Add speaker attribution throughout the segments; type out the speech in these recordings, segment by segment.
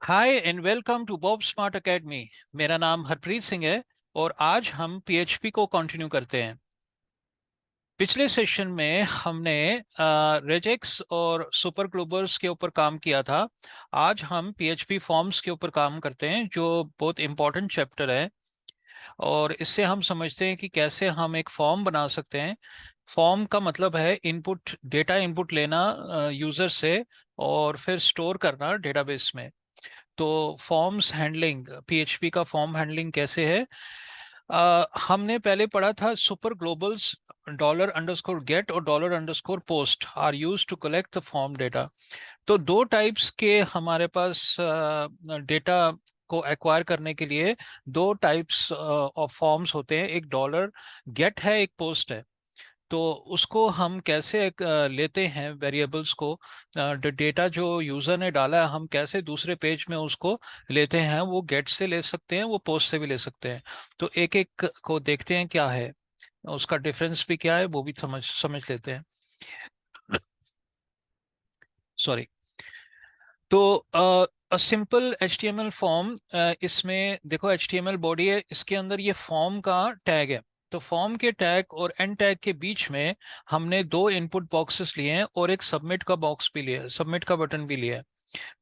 Speaker 1: Hi and welcome to Bob Smart Academy. मेरा नाम हरप्रीत सिंह है और आज हम पीएचपी को कंटिन्यू करते हैं। पिछले सेशन में हमने रेजेक्स और सुपर ग्लोबर्स के ऊपर काम किया था। आज हम पीएचपी फॉर्म्स के ऊपर काम करते हैं जो बहुत इंपॉर्टेंट चैप्टर है। और इससे हम समझते हैं कि कैसे हम एक फॉर्म बना सकते हैं। फॉर्म का मतलब है इनपुट, डेटा इनपुट लेना यूजर से और फिर स्टोर करना डेटाबेस में। तो फॉर्म्स हैंडलिंग, पीएचपी का फॉर्म हैंडलिंग कैसे है। हमने पहले पढ़ा था super globals dollar underscore GET और dollar underscore post are use to collect the form data. तो दो टाइप्स के हमारे पास डेटा को एक्वायर करने के लिए दो टाइप्स ऑफ फॉर्म्स होते हैं, एक डॉलर गेट है, एक पोस्ट है। तो उसको हम कैसे लेते हैं वेरिएबल्स को, डेटा जो यूजर ने डाला है हम कैसे दूसरे पेज में उसको लेते हैं। वो गेट से ले सकते हैं, वो पोस्ट से भी ले सकते हैं। तो एक एक को देखते हैं क्या है, उसका डिफरेंस भी क्या है वो भी समझ समझ लेते हैं। सॉरी। तो सिंपल HTML फॉर्म, इसमें देखो HTML बॉडी है, इसके अंदर ये फॉर्म का टैग है। तो फॉर्म के टैग और एंड टैग के बीच में हमने दो इनपुट बॉक्सेस लिए हैं और एक सबमिट का बॉक्स भी लिया है, सबमिट का बटन भी लिया है।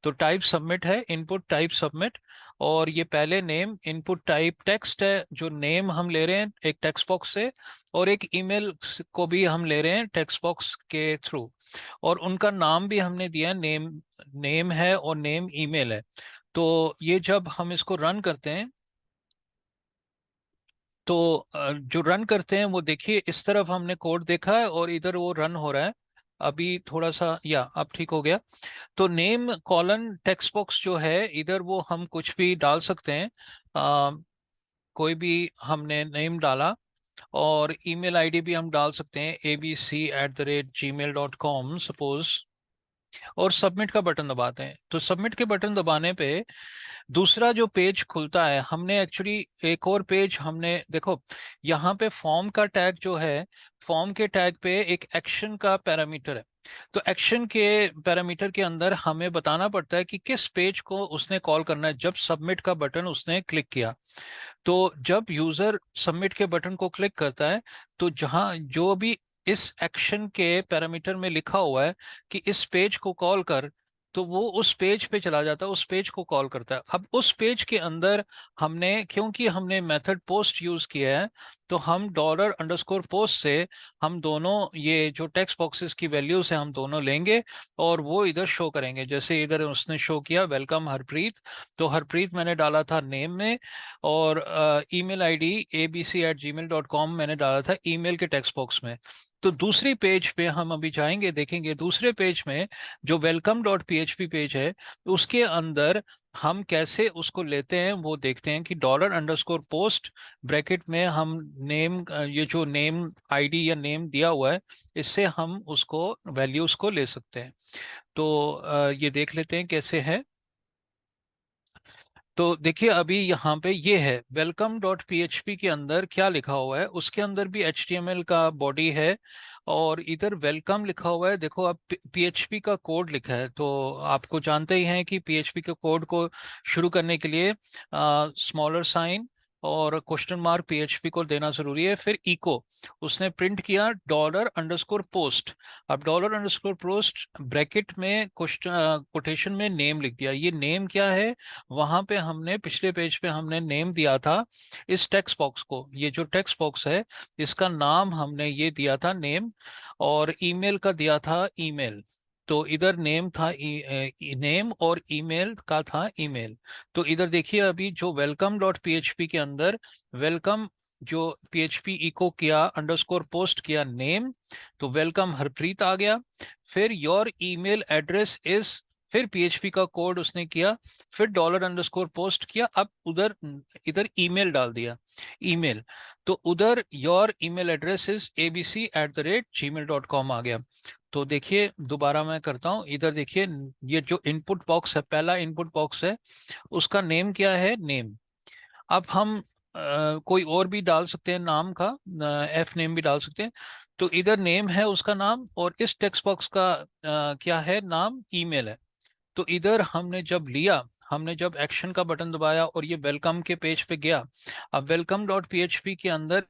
Speaker 1: तो टाइप सबमिट है, इनपुट टाइप सबमिट। और ये पहले नेम, इनपुट टाइप टेक्स्ट है, जो नेम हम ले रहे हैं एक टेक्स्ट बॉक्स से, और एक ईमेल को भी हम ले रहे हैं टेक्स्ट बॉक्स के थ्रू। और उनका नाम भी हमने दिया है, नेम नेम है और नेम ईमेल है। तो ये जब हम इसको रन करते हैं तो जो रन करते हैं वो देखिए, इस तरफ हमने कोड देखा है और इधर वो रन हो रहा है। अभी थोड़ा सा, या अब ठीक हो गया। तो नेम कॉलन टेक्स्ट बॉक्स जो है इधर, वो हम कुछ भी डाल सकते हैं। आ, कोई भी हमने नेम डाला, और ईमेल आईडी भी हम डाल सकते हैं abc@gmail.com सपोज। और सबमिट का बटन दबाते हैं, तो सबमिट के बटन दबाने पे दूसरा जो पेज खुलता है। हमने एक्चुअली एक और पेज हमने देखो, यहाँ पे फॉर्म का टैग जो है, फॉर्म के टैग पे एक एक्शन का पैरामीटर है। तो एक्शन के पैरामीटर के अंदर हमें बताना पड़ता है कि किस पेज को उसने कॉल करना है जब सबमिट का बटन उसने क्लिक किया। तो जब यूजर सबमिट के बटन को क्लिक करता है, तो जहां जो भी इस एक्शन के पैरामीटर में लिखा हुआ है कि इस पेज को कॉल कर, तो वो उस पेज पे चला जाता है, उस पेज को कॉल करता है। अब उस पेज के अंदर हमने, क्योंकि हमने मेथड पोस्ट यूज किया है, तो हम डॉलर अंडरस्कोर पोस्ट से हम दोनों ये जो टेक्स्ट बॉक्सेस की वैल्यूज है हम दोनों लेंगे और वो इधर शो करेंगे। जैसे इधर उसने शो किया वेलकम हरप्रीत, तो हरप्रीत मैंने डाला था नेम में, और ईमेल आईडी abc@gmail.com मैंने डाला था ईमेल के टेक्स्ट बॉक्स में। तो दूसरी पेज पे हम अभी जाएंगे, देखेंगे दूसरे पेज में जो वेलकम डॉट पीएचपी पेज है, उसके अंदर हम कैसे उसको लेते हैं वो देखते हैं कि डॉलर अंडरस्कोर पोस्ट ब्रैकेट में हम नेम, ये जो नेम आईडी या नेम दिया हुआ है, इससे हम उसको वैल्यूज को ले सकते हैं। तो ये देख लेते हैं कैसे है। तो देखिए अभी यहाँ पे ये है वेलकम डॉट पीएचपी के अंदर क्या लिखा हुआ है, उसके अंदर भी एचटीएमएल का बॉडी है और इधर वेलकम लिखा हुआ है। देखो अब पीएचपी का कोड लिखा है, तो आपको जानते ही हैं कि पीएचपी के कोड को शुरू करने के लिए स्मॉलर साइन और क्वेश्चन मार्क पीएचपी को देना जरूरी है। फिर इको उसने प्रिंट किया डॉलर अंडरस्कोर पोस्ट। अब डॉलर अंडरस्कोर पोस्ट ब्रैकेट में क्वेश्चन कोटेशन में नेम लिख दिया। ये नेम क्या है, वहां पे हमने पिछले पेज पे हमने नेम दिया था इस टेक्स्ट बॉक्स को, ये जो टेक्स्ट बॉक्स है इसका नाम हमने ये दिया था नेम, और ईमेल का दिया था ईमेल। तो इधर नेम था नेम और ईमेल का था ईमेल। तो इधर देखिए अभी जो वेलकम डॉट पीएचपी के अंदर वेलकम जो पीएचपी इको किया अंडरस्कोर पोस्ट किया नेम, तो वेलकम हरप्रीत आ गया। फिर योर ईमेल एड्रेस इज, फिर पीएचपी का कोड उसने किया, फिर डॉलर अंडरस्कोर पोस्ट किया। अब उधर इधर ईमेल डाल दिया, ईमेल। तो उधर your email address is abc@gmail.com आ गया। तो देखिए दोबारा मैं करता हूँ, इधर देखिए ये जो इनपुट बॉक्स है, पहला इनपुट बॉक्स है, उसका नेम क्या है, नेम। अब हम कोई और भी डाल सकते हैं नाम का, एफ नेम भी डाल सकते हैं। तो इधर नेम है उसका नाम, और इस टेक्स्ट बॉक्स का क्या है नाम, ईमेल है। तो इधर हमने जब लिया, हमने जब एक्शन का बटन दबाया और ये वेलकम के पेज पे गया, अब वेलकम डॉट पीएचपी के अंदर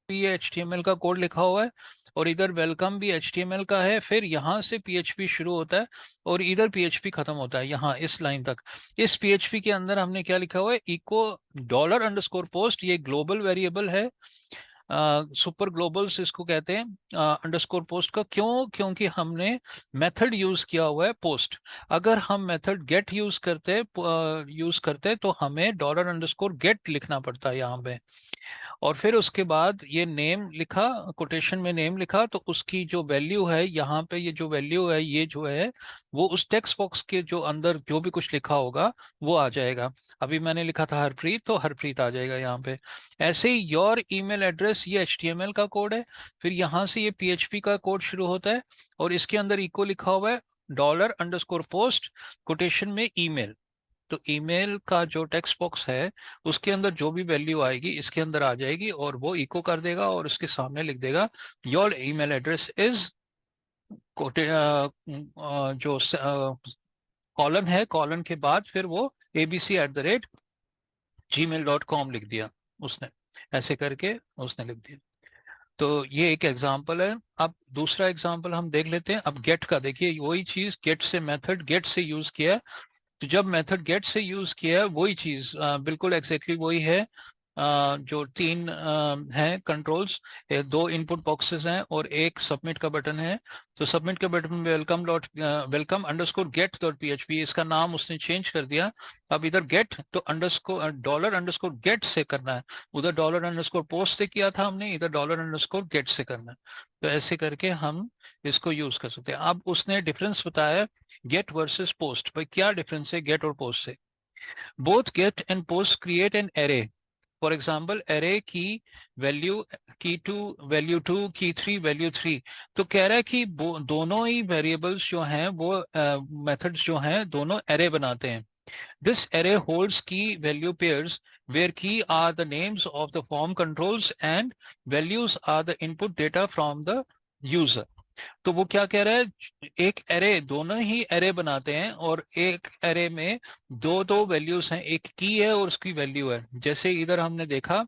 Speaker 1: ये एचटीएमएल का कोड लिखा हुआ है और इधर वेलकम भी एचटीएमएल का है, फिर यहाँ से पीएचपी शुरू होता है और इधर पीएचपी खत्म होता है यहाँ इस लाइन तक। इस पीएचपी के अंदर हमने क्या लिखा हुआ है, इको डॉलर अंडरस्कोर पोस्ट, ये ग्लोबल वेरिएबल है, सुपर ग्लोबल्स इसको कहते हैं अंडरस्कोर पोस्ट का। क्यों? क्योंकि हमने मेथड यूज किया हुआ है पोस्ट। अगर हम मेथड गेट यूज करते तो हमें डॉलर अंडरस्कोर गेट लिखना पड़ता है यहाँ पे। और फिर उसके बाद ये नेम लिखा, कोटेशन में नेम लिखा, तो उसकी जो वैल्यू है यहाँ पे, ये जो वैल्यू है ये जो है वो उस टेक्स्ट बॉक्स के जो अंदर जो भी कुछ लिखा होगा वो आ जाएगा। अभी मैंने लिखा था हरप्रीत, तो हरप्रीत आ जाएगा यहाँ पे। ऐसे ही योर ईमेल एड्रेस, ये एचटीएमएल का कोड है, फिर यहाँ से ये पीएचपी का कोड शुरू होता है और इसके अंदर इको लिखा हुआ है डॉलर अंडरस्कोर पोस्ट कोटेशन में ईमेल। तो ईमेल का जो टेक्स्ट बॉक्स है उसके अंदर जो भी वैल्यू आएगी इसके अंदर आ जाएगी और वो इको कर देगा और उसके सामने लिख देगा योर ईमेल एड्रेस इज कोटे जो कॉलन है, कॉलन के बाद फिर वो abc@gmail.com लिख दिया उसने, ऐसे करके उसने लिख दिया। तो ये एक एग्जांपल है। अब दूसरा एग्जांपल हम देख लेते हैं। अब गेट का देखिए, वही चीज गेट से, मेथड गेट से यूज किया है। तो जब मेथड गेट से यूज किया है वही चीज बिल्कुल एग्जैक्टली वही है। जो तीन हैं कंट्रोल्स, दो इनपुट बॉक्सेस हैं और एक सबमिट का बटन है। तो सबमिट के बटन में welcome underscore get dot PHP, इसका नाम उसने चेंज कर दिया। अब इधर गेट तो अंडरस्कोर डॉलर अंडरस्कोर गेट से करना है, उधर डॉलर अंडरस्कोर पोस्ट से किया था हमने, इधर डॉलर अंडरस्कोर गेट से करना है। तो ऐसे करके हम इसको यूज कर सकते हैं। अब उसने डिफरेंस बताया गेट वर्सेस पोस्ट। भाई क्या डिफरेंस है गेट और पोस्ट से? Both get and post create an array. For example array की वैल्यू की 2 वैल्यू 2 की 3 वैल्यू 3। तो कह रहा है कि दोनों ही वेरिएबल्स जो हैं वो मेथड्स जो हैं दोनों एरे बनाते हैं। दिस एरे होल्ड्स की value pairs where key are the names of the form controls and values are the input data from the user। तो वो क्या कह रहा है, एक एरे, दोनों ही एरे बनाते हैं और एक एरे में दो दो वैल्यूज हैं, एक की है और उसकी वैल्यू है। जैसे इधर हमने देखा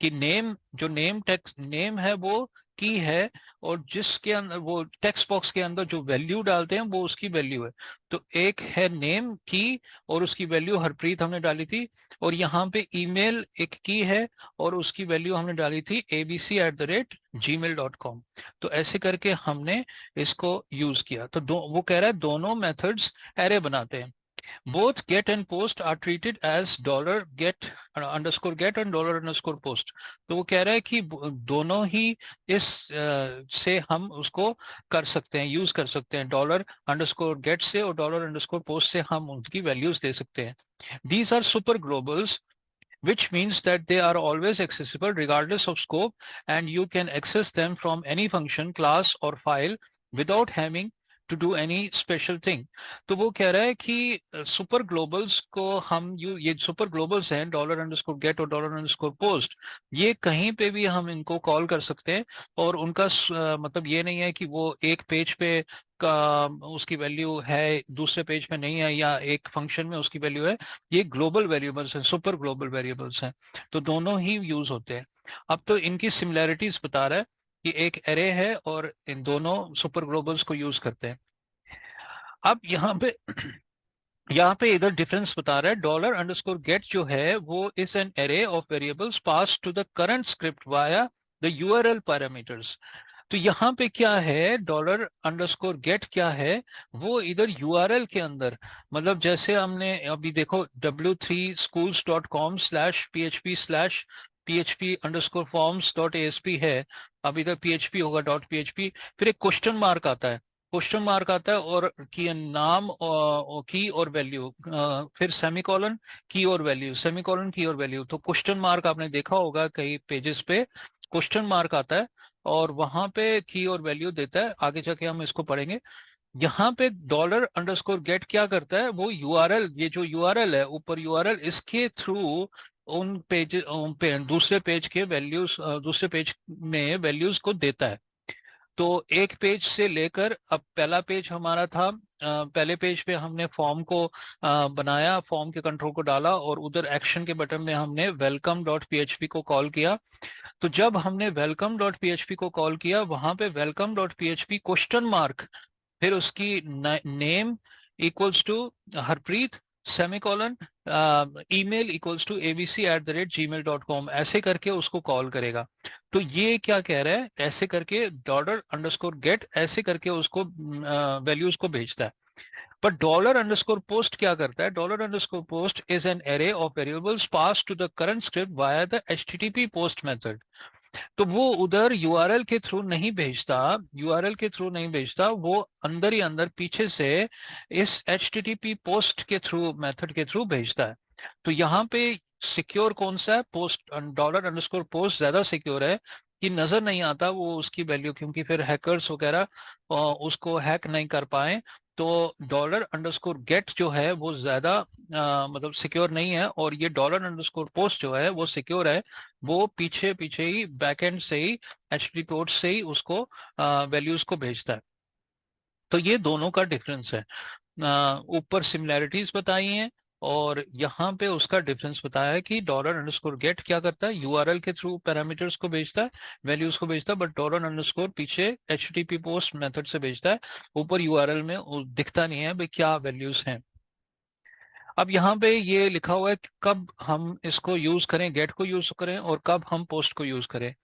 Speaker 1: कि नेम, जो नेम टेक्स्ट नेम है वो की है और जिसके अंदर वो टेक्स्ट बॉक्स के अंदर जो वैल्यू डालते हैं वो उसकी वैल्यू है। तो एक है नेम की और उसकी वैल्यू हरप्रीत हमने डाली थी, और यहाँ पे ईमेल एक की है और उसकी वैल्यू हमने डाली थी abc@gmail.com। तो ऐसे करके हमने इसको यूज किया। तो वो कह रहा है दोनों मेथड्स एरे बनाते हैं। Both get and post are treated as dollar get underscore get and dollar underscore post। तो वो कह रहा है कि दोनों ही इस से हम उसको कर सकते हैं, यूज कर सकते हैं। डॉलर अंडरस्कोर गेट से और डॉलर अंडरस्कोर पोस्ट से हम उनकी वैल्यूज दे सकते हैं। These are super globals, which means that they are always accessible regardless of scope and you can access them from any function, class or file without having to do any special thing। तो वो कह रहा है कि super Global's को हम ये super Global's हैं डॉलर अंडरस्कोर गेट और डॉलर अंडरस्कोर पोस्ट, ये कहीं पे भी हम इनको कॉल कर सकते हैं और उनका मतलब ये नहीं है कि वो एक पेज पे का उसकी वैल्यू है दूसरे पेज पे नहीं है, या एक फंक्शन में उसकी वैल्यू है। ये ग्लोबल वेरिएबल्स हैं, सुपर ग्लोबल वेरिएबल्स हैं, तो दोनों ही यूज होते हैं। अब तो इनकी सिमिलैरिटीज बता रहा है कि एक एरे है और इन दोनों सुपर ग्लोबल्स को यूज करते हैं। अब यहाँ पे इधर डिफरेंस बता रहा है। डॉलर अंडरस्कोर गेट जो है वो is an array of variables pass to the current script via the URL parameters. तो यहाँ पे क्या है, डॉलर अंडरस्कोर गेट क्या है, वो इधर यूआरएल के अंदर, मतलब जैसे हमने अभी देखो w3schools.com/php/php_forms.asp है। अब इधर php होगा .php, फिर एक क्वेश्चन मार्क आता है, क्वेश्चन मार्क आता है और की नाम और की और वैल्यू, फिर सेमीकोलन की और वैल्यू, सेमीकोलन की और वैल्यू। तो क्वेश्चन मार्क आपने देखा होगा कई पेजेस पे क्वेश्चन मार्क आता है और वहां पे की और वैल्यू देता है। आगे जाके हम इसको पढ़ेंगे। यहाँ पे डॉलर अंडरस्कोर गेट क्या करता है, वो यूआरएल, ये जो यूआरएल है ऊपर यूआरएल, इसके थ्रू उन पेज दूसरे पेज के वैल्यूज, दूसरे पेज में वैल्यूज को देता है। तो एक पेज से लेकर, अब पहला पेज हमारा था पहले पेज पे हमने फॉर्म को बनाया, फॉर्म के कंट्रोल को डाला और उधर एक्शन के बटन में हमने वेलकम डॉट पीएचपी को कॉल किया। तो जब हमने वेलकम डॉट पीएचपी को कॉल किया, वहां पे welcome dot PHP question mark, फिर उसकी name equals to Harpreet semicolon, email equals to abc@gmail.com, ऐसे करके उसको कॉल करेगा। तो ये क्या कह रहा है, ऐसे करके डॉलर अंडरस्कोर गेट ऐसे करके उसको वैल्यूज को भेजता है। पर डॉलर अंडरस्कोर पोस्ट क्या करता है, dollar underscore post is an array of variables pass to the current script via the HTTP post method. तो वो उधर यूआरएल के थ्रू नहीं भेजता, यूआरएल के थ्रू नहीं भेजता, वो अंदर ही अंदर पीछे से इस एचटीटीपी पोस्ट के थ्रू, मेथड के थ्रू भेजता है। तो यहाँ पे सिक्योर कौन सा है, पोस्ट, डॉलर अंडरस्कोर पोस्ट ज्यादा सिक्योर है कि नजर नहीं आता वो उसकी वैल्यू, क्योंकि फिर हैकर्स वगैरह उसको हैक नहीं कर पाए। तो डॉलर अंडरस्कोर गेट जो है वो ज्यादा मतलब सिक्योर नहीं है, और ये डॉलर अंडरस्कोर पोस्ट जो है वो सिक्योर है। वो पीछे पीछे ही बैकएंड से ही, एचटीटीपी पोर्ट से ही उसको वैल्यूज को भेजता है। तो ये दोनों का डिफरेंस है। ऊपर सिमिलैरिटीज बताई हैं और यहाँ पे उसका डिफरेंस बताया है कि डॉलर अंडरस्कोर गेट क्या करता है, यूआरएल के थ्रू पैरामीटर्स को भेजता है, वैल्यूज को भेजता है, बट डॉलर अंडरस्कोर पीछे एचटीटीपी पोस्ट मेथड से भेजता है। ऊपर यूआरएल में दिखता नहीं है भाई क्या वैल्यूज हैं। अब यहाँ पे ये लिखा हुआ है कि कब हम इसको यूज करें, गेट को यूज करें, और कब हम पोस्ट को यूज करें।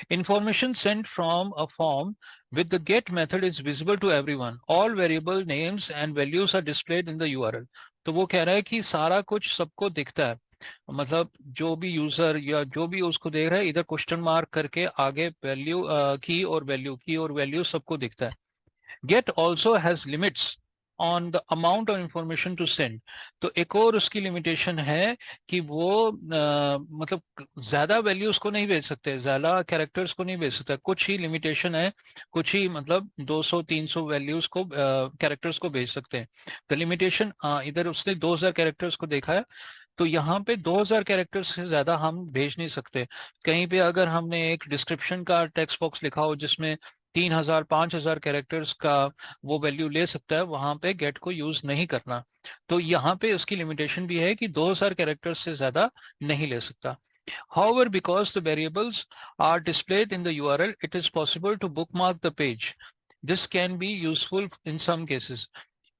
Speaker 1: Information sent from a form with the get method is visible to everyone. All variable names and values are displayed in the URL. तो वो कह रहा है कि सारा कुछ सबको दिखता है, मतलब जो भी यूजर या जो भी उसको देख रहा है, इधर क्वेश्चन मार्क करके आगे वैल्यू की और वैल्यू सबको दिखता है। Get also has limits on the amount of information to send. तो एक और उसकी लिमिटेशन है कि वो मतलब ज्यादा वैल्यूज को नहीं भेज सकते, ज्यादा कैरेक्टर्स को नहीं भेज सकता, कुछ ही लिमिटेशन है, कुछ ही मतलब 200-300 वैल्यूज को कैरेक्टर्स को भेज सकते हैं। द लिमिटेशन, इधर उसने 2000 कैरेक्टर्स को देखा है, तो यहाँ पे 2000 कैरेक्टर्स से ज्यादा हम भेज नहीं सकते। कहीं पे अगर हमने एक डिस्क्रिप्शन का टेक्स्ट बॉक्स लिखा हो जिसमें 3000-5000 कैरेक्टर्स का वो वैल्यू ले सकता है, वहां पे गेट को यूज नहीं करना। तो यहाँ पे उसकी लिमिटेशन भी है कि 2000 कैरेक्टर्स से ज्यादा नहीं ले सकता। However, because the variables are displayed in the URL, it is possible to bookmark the page. This can be useful in some cases.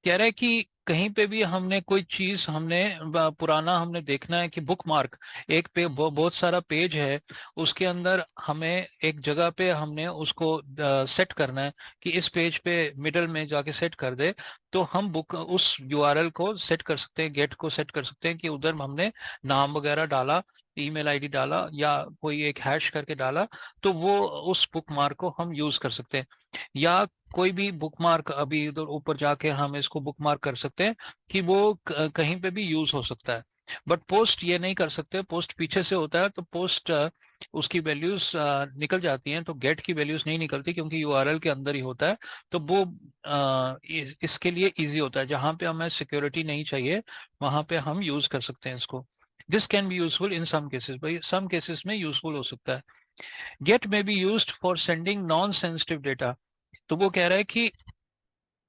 Speaker 1: कह रहा है कि कहीं पे भी हमने कोई चीज, हमने पुराना हमने देखना है कि बुक मार्क, एक पे बहुत सारा पेज है, उसके अंदर हमें एक जगह पे हमने उसको सेट करना है कि इस पेज पे मिडल में जाके सेट कर दे। तो हम बुक उस यूआरएल को सेट कर सकते हैं, गेट को सेट कर सकते हैं कि उधर हमने नाम वगैरह डाला, ईमेल आईडी डाला या कोई एक हैश करके डाला, तो वो उस बुक मार्क को हम यूज कर सकते हैं। या कोई भी बुकमार्क, अभी उधर ऊपर जाके हम इसको बुकमार्क कर सकते हैं कि वो कहीं पे भी यूज हो सकता है। बट पोस्ट ये नहीं कर सकते, पोस्ट पीछे से होता है, तो पोस्ट उसकी वैल्यूज निकल जाती हैं, तो गेट की वैल्यूज नहीं निकलती क्योंकि यूआरएल के अंदर ही होता है। तो वो इसके लिए इजी होता है, जहां पे हमें सिक्योरिटी नहीं चाहिए वहां पे हम यूज कर सकते हैं इसको। This can be useful in some cases, भाई सम केसेस में यूजफुल हो सकता है। गेट में B used for sending non sensitive data. तो वो कह रहा है कि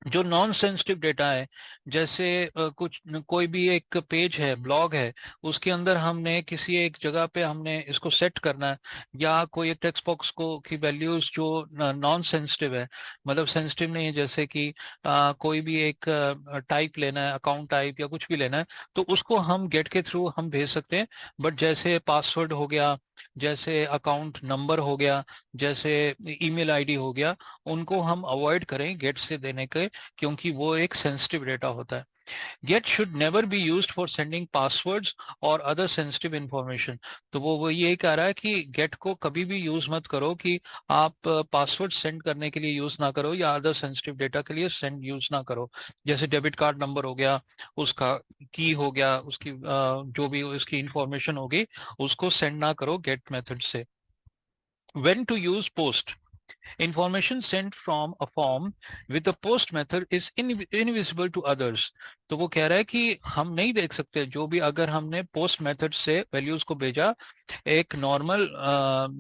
Speaker 1: जो नॉन सेंसिटिव डेटा है, जैसे कोई भी एक पेज है, ब्लॉग है, उसके अंदर हमने किसी एक जगह पे हमने इसको सेट करना है, या कोई एक टेक्स्ट बॉक्स को की वैल्यूज जो नॉन सेंसिटिव है, मतलब सेंसिटिव नहीं है, जैसे कि कोई भी एक टाइप लेना है, अकाउंट टाइप या कुछ भी लेना है, तो उसको हम गेट के थ्रू हम भेज सकते हैं। बट जैसे पासवर्ड हो गया, जैसे अकाउंट नंबर हो गया, जैसे ईमेल आईडी हो गया, उनको हम अवॉइड करें गेट से देने के, क्योंकि वो एक सेंसिटिव डेटा होता है। Get should never be used for sending passwords और अदर सेंसिटिव इंफॉर्मेशन। तो वो यही कह रहा है कि गेट को कभी भी यूज मत करो कि आप पासवर्ड सेंड करने के लिए यूज ना करो, या अदर सेंसिटिव डेटा के लिए सेंड यूज ना करो। जैसे डेबिट कार्ड नंबर हो गया, उसका की हो गया, उसकी जो भी उसकी इंफॉर्मेशन होगी, उसको सेंड ना करो गेट मेथड से। When to use post. Information sent from a form with the post method is invisible to others. तो वो कह रहा है कि हम नहीं देख सकते जो भी, अगर हमने पोस्ट मेथड से वैल्यूज को भेजा, एक नॉर्मल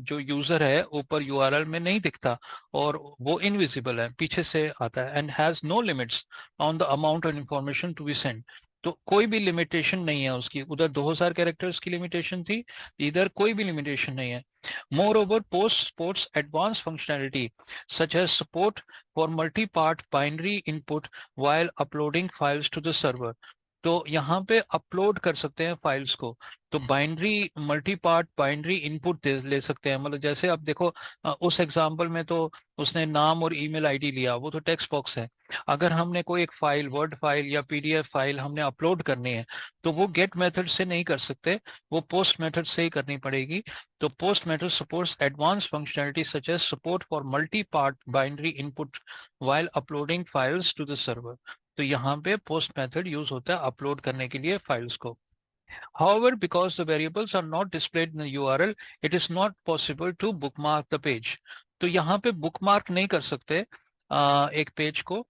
Speaker 1: जो यूजर है ऊपर यूआरएल में नहीं दिखता, और वो इनविजिबल है, पीछे से आता है, and has no limits on the amount of information to be send. तो कोई भी लिमिटेशन नहीं है उसकी, उधर 2000 कैरेक्टर्स की लिमिटेशन थी, इधर कोई भी लिमिटेशन नहीं है। Moreover, post supports advanced functionality such as support for multi-part binary input while uploading files to the server. तो यहाँ पे अपलोड कर सकते हैं फाइल्स को, तो binary multi part binary input ले सकते हैं। मतलब जैसे आप देखो, उस एग्जांपल में तो उसने नाम और ईमेल आईडी लिया, वो तो टेक्स्ट बॉक्स है। अगर हमने कोई एक फाइल, वर्ड फाइल या पीडीएफ फाइल हमने अपलोड करनी है, तो वो गेट मेथड से नहीं कर सकते, वो पोस्ट मेथड से ही करनी पड़ेगी। तो post method supports advance functionality such as support for multi part binary input while uploading files to the server. तो यहाँ पे पोस्ट मेथड यूज होता है अपलोड करने के लिए फाइल्स को। However, because the variables are not displayed in the URL, it is not possible to bookmark the page. तो यहाँ पे बुकमार्क नहीं कर सकते एक पेज को,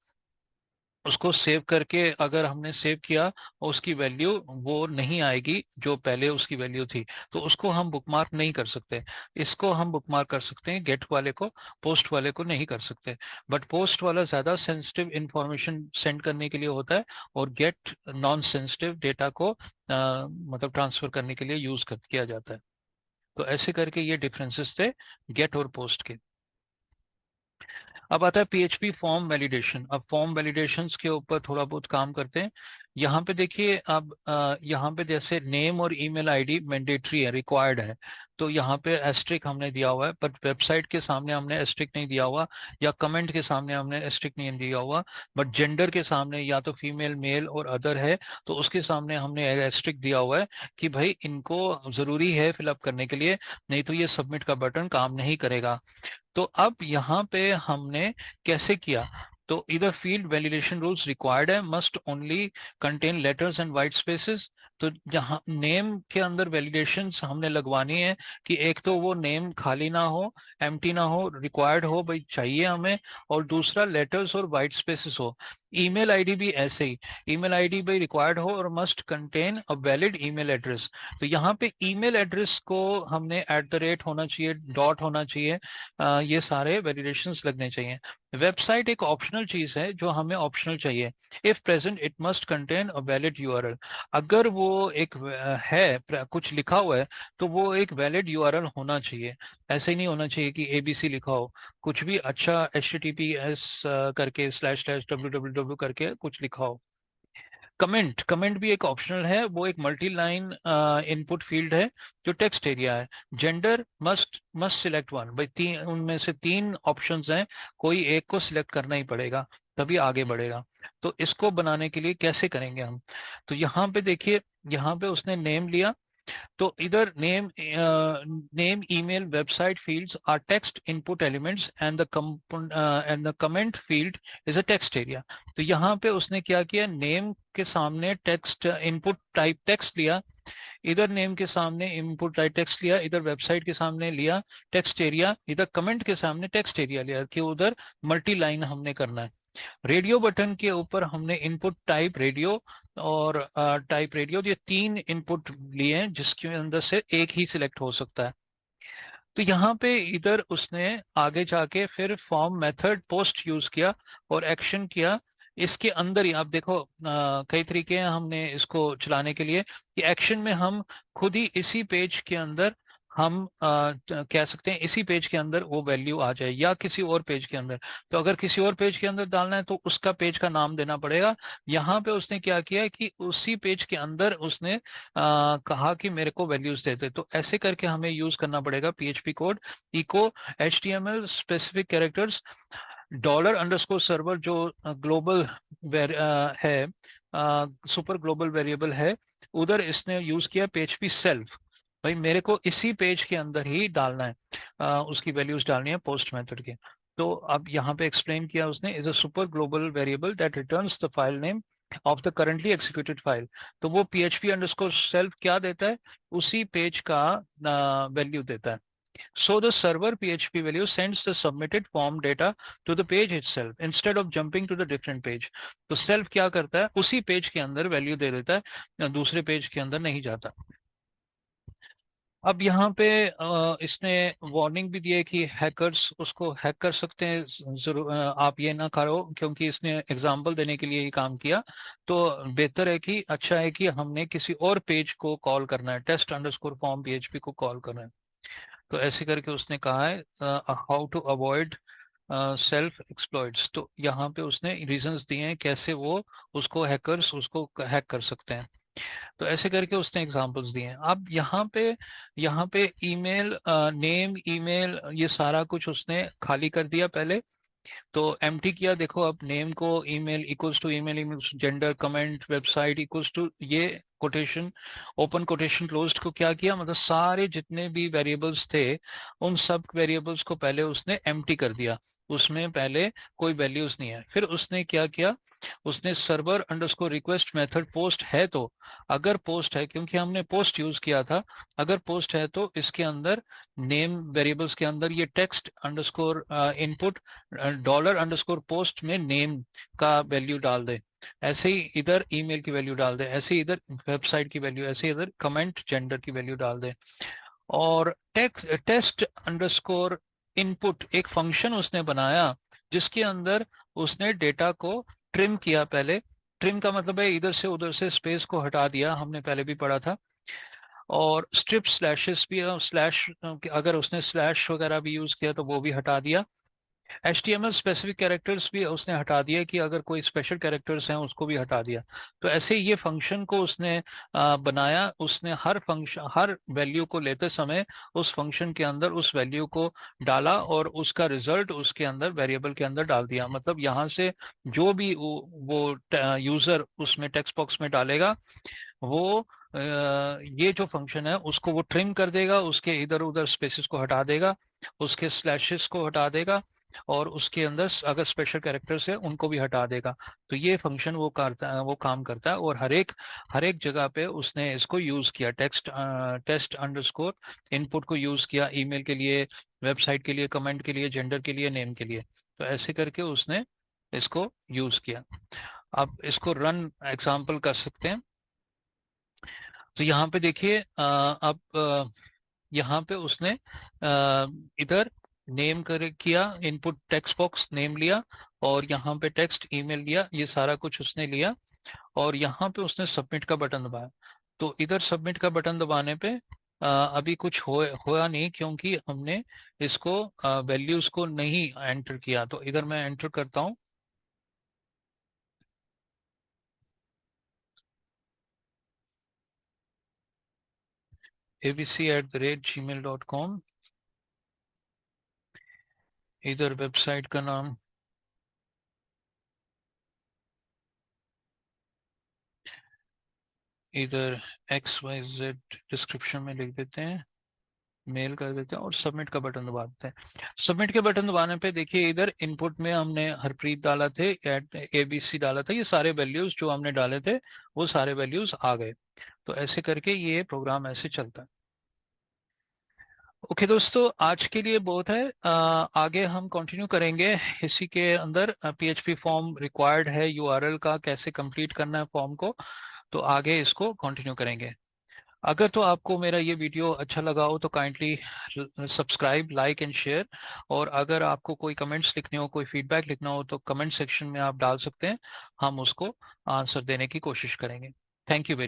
Speaker 1: उसको सेव करके अगर हमने सेव किया, उसकी वैल्यू वो नहीं आएगी जो पहले उसकी वैल्यू थी, तो उसको हम बुकमार्क नहीं कर सकते। इसको हम बुकमार्क कर सकते हैं, गेट वाले को, पोस्ट वाले को नहीं कर सकते। बट पोस्ट वाला ज्यादा सेंसिटिव इंफॉर्मेशन सेंड करने के लिए होता है, और गेट नॉन सेंसिटिव डेटा को मतलब ट्रांसफर करने के लिए यूज किया जाता है। तो ऐसे करके ये डिफरेंसेस थे गेट और पोस्ट के। अब आता है पीएचपी फॉर्म वैलिडेशन। अब फॉर्म वैलिडेशंस के ऊपर थोड़ा बहुत काम करते हैं। यहाँ पे देखिए, अब यहाँ पे जैसे नेम और ईमेल आईडी मैंडेटरी है, रिक्वायर्ड है, तो यहाँ पे एस्ट्रिक हमने दिया हुआ है, पर वेबसाइट के सामने हमने एस्ट्रिक नहीं दिया हुआ, या कमेंट के सामने हमने एस्ट्रिक नहीं दिया हुआ। बट जेंडर के सामने या तो फीमेल, मेल और अदर है, तो उसके सामने हमने एस्ट्रिक दिया हुआ है कि भाई इनको जरूरी है फिलअप करने के लिए, नहीं तो ये सबमिट का बटन काम नहीं करेगा। तो अब यहाँ पे हमने कैसे किया, तो इधर फील्ड वैलिडेशन रूल्स रिक्वायर्ड है, must only contain letters and white spaces. तो जहाँ नेम के अंदर वैलिडेशंस हमने लगवानी है कि एक तो वो नेम खाली ना हो, एम्प्टी ना हो, रिक्वायर्ड हो, भाई चाहिए हमें, और दूसरा लेटर्स और वाइट स्पेसेस हो। ईमेल आईडी भी ऐसे ही, ईमेल आईडी भी रिक्वायर्ड हो और must contain a valid email address. तो यहाँ पे ईमेल एड्रेस को हमने @ होना चाहिए, डॉट होना चाहिए, ये सारे वैलिडेशंस लगने चाहिए। वेबसाइट एक ऑप्शनल चीज है जो हमें ऑप्शनल चाहिए। If present it must contain a valid URL. अगर वो एक कुछ लिखा हुआ है, तो वो एक वैलिड यूआरएल होना चाहिए। ऐसे ही नहीं होना चाहिए कि एबीसी लिखा हो, कुछ भी अच्छा HTTPS करके //www करके कुछ लिखा हो। कमेंट, कमेंट भी एक ऑप्शनल है, वो एक मल्टी लाइन इनपुट फील्ड है जो टेक्स्ट एरिया है। Gender must must select one, भाई तीन, उनमें से तीन ऑप्शंस हैं, कोई एक को सिलेक्ट करना ही पड़ेगा, तभी आगे बढ़ेगा। तो इसको बनाने के लिए कैसे करेंगे हम, तो यहाँ पे देखिए, यहाँ पे उसने नेम लिया, तो इधर name, name, email, website fields are text input elements and the comment field is a text area. तो यहाँ पे उसने क्या किया, नेम के सामने टेक्स्ट इनपुट टाइप टेक्स्ट लिया, इधर नेम के सामने इनपुट टाइप टेक्स्ट लिया, इधर वेबसाइट के सामने लिया टेक्स्ट एरिया, इधर कमेंट के सामने टेक्स्ट एरिया लिया, कि उधर मल्टी लाइन हमने करना है। रेडियो बटन के ऊपर हमने इनपुट टाइप रेडियो और टाइप रेडियो, ये तीन इनपुट लिए हैं जिसके अंदर से एक ही सिलेक्ट हो सकता है। तो यहाँ पे इधर उसने आगे जाके फिर फॉर्म मेथड पोस्ट यूज किया और एक्शन किया। इसके अंदर ही आप देखो, कई तरीके हैं हमने इसको चलाने के लिए, कि एक्शन में हम खुद ही इसी पेज के अंदर हम कह सकते हैं इसी पेज के अंदर वो वैल्यू आ जाए, या किसी और पेज के अंदर। तो अगर किसी और पेज के अंदर डालना है तो उसका पेज का नाम देना पड़ेगा। यहाँ पे उसने क्या किया है कि उसी पेज के अंदर उसने कहा कि मेरे को वैल्यूज दे दे। तो ऐसे करके हमें यूज करना पड़ेगा PHP code echo HTML specific characters $_सर्वर, जो ग्लोबल है, सुपर ग्लोबल वेरिएबल है, उधर इसने यूज किया पीएचपी सेल्फ। भाई मेरे को इसी पेज के अंदर ही डालना है, उसकी वैल्यूज डालनी है पोस्ट मेथड के। तो अब यहाँ पे एक्सप्लेन किया उसने, is a super global variable that returns the file name of the currently executed file. तो वो PHP_self क्या देता है, उसी पेज का वैल्यू देता है। So the server PHP value sends the submitted form data to the page itself instead of jumping to the different page. तो self क्या करता है, उसी पेज के अंदर वैल्यू दे देता है, दूसरे पेज के अंदर नहीं जाता। अब यहाँ पे इसने वार्निंग भी दी है कि हैकर्स उसको हैक कर सकते हैं, जरूर आप ये ना करो, क्योंकि इसने एग्जांपल देने के लिए ही काम किया। तो बेहतर है कि अच्छा है कि हमने किसी और पेज को कॉल करना है, टेस्ट अंडरस्कोर फॉर्म पीएचपी को कॉल करना है। तो ऐसे करके उसने कहा है how to avoid self exploits. तो यहाँ पे उसने रीजंस दिए हैं कैसे वो उसको हैकर्स उसको हैक कर सकते हैं। तो ऐसे करके उसने एग्जांपल्स दिए हैं। अब यहाँ पे ईमेल नेम ईमेल ये सारा कुछ उसने खाली कर दिया पहले। तो एम्प्टी किया, देखो अब नेम को email equals to email equals gender comment website equals to ये कोटेशन ओपन कोटेशन क्लोज्ड को क्या किया, मतलब सारे जितने भी वेरिएबल्स थे उन सब वेरिएबल्स को पहले उसने एम्प्टी कर दिया, उसमें पहले कोई वैल्यूज नहीं है। फिर उसने क्या किया, उसने server underscore request method post है, तो अगर पोस्ट है, क्योंकि हमने पोस्ट यूज किया था, अगर पोस्ट है तो इसके अंदर नेम वेरिएबल्स के अंदर ये text underscore input dollar underscore post में नेम का वैल्यू डाल दे, ऐसे ही इधर ईमेल की वैल्यू डाल दे, ऐसे ही इधर वेबसाइट की वैल्यू, ऐसे इधर कमेंट जेंडर की वैल्यू डाल दे। और टेस्ट अंडरस्कोर इनपुट एक फंक्शन उसने बनाया जिसके अंदर उसने डेटा को ट्रिम किया। पहले ट्रिम का मतलब है इधर से उधर से स्पेस को हटा दिया, हमने पहले भी पढ़ा था। और स्ट्रिप स्लैशेस भी, स्लैश अगर उसने स्लैश वगैरह भी यूज किया तो वो भी हटा दिया। HTML स्पेसिफिक कैरेक्टर्स भी उसने हटा दिया कि अगर कोई स्पेशल कैरेक्टर्स हैं उसको भी हटा दिया। तो ऐसे ये फंक्शन को उसने बनाया, उसने हर फंक्शन हर वैल्यू को लेते समय उस फंक्शन के अंदर उस वैल्यू को डाला और उसका रिजल्ट उसके अंदर वेरिएबल के अंदर डाल दिया। मतलब यहाँ से जो भी वो यूजर उसमें टेक्स्ट बॉक्स में डालेगा वो ये जो फंक्शन है उसको वो ट्रिम कर देगा, उसके इधर उधर स्पेसेस को हटा देगा, उसके स्लैशेस को हटा देगा, और उसके अंदर अगर स्पेशल कैरेक्टर्स है उनको भी हटा देगा। तो ये फंक्शन वो करता है, वो काम करता है। और हर एक जगह पे उसने इसको यूज किया, टेस्ट अंडरस्कोर इनपुट को यूज किया, ईमेल के लिए, वेबसाइट के लिए, कमेंट के लिए, जेंडर के लिए, नेम के लिए। तो ऐसे करके उसने इसको यूज किया। अब इसको रन एग्जाम्पल कर सकते हैं। तो यहाँ पे देखिए अब यहाँ पे उसने इधर नेम कर किया, इनपुट टेक्स्ट बॉक्स नेम लिया, और यहाँ पे टेक्स्ट ईमेल लिया, ये सारा कुछ उसने लिया, और यहाँ पे उसने सबमिट का बटन दबाया। तो इधर सबमिट का बटन दबाने पे अभी कुछ होया नहीं, क्योंकि हमने इसको वैल्यूज को नहीं एंटर किया। तो इधर मैं एंटर करता हूँ abc@gmail.com, इधर वेबसाइट का नाम, इधर XYZ डिस्क्रिप्शन में लिख देते हैं, मेल कर देते हैं और सबमिट का बटन दबा देते हैं। सबमिट के बटन दबाने पे देखिए इधर इनपुट में हमने हरप्रीत डाला थे, ABC डाला था, ये सारे वैल्यूज जो हमने डाले थे वो सारे वैल्यूज आ गए। तो ऐसे करके ये प्रोग्राम ऐसे चलता है। ओके दोस्तों, आज के लिए बहुत है, आगे हम कंटिन्यू करेंगे इसी के अंदर। PHP फॉर्म रिक्वायर्ड है, URL का कैसे कंप्लीट करना है फॉर्म को, तो आगे इसको कंटिन्यू करेंगे। अगर तो आपको मेरा ये वीडियो अच्छा लगा हो तो kindly subscribe, like and share. और अगर आपको कोई कमेंट्स लिखने हो, कोई फीडबैक लिखना हो तो कमेंट सेक्शन में आप डाल सकते हैं, हम उसको आंसर देने की कोशिश करेंगे। Thank you very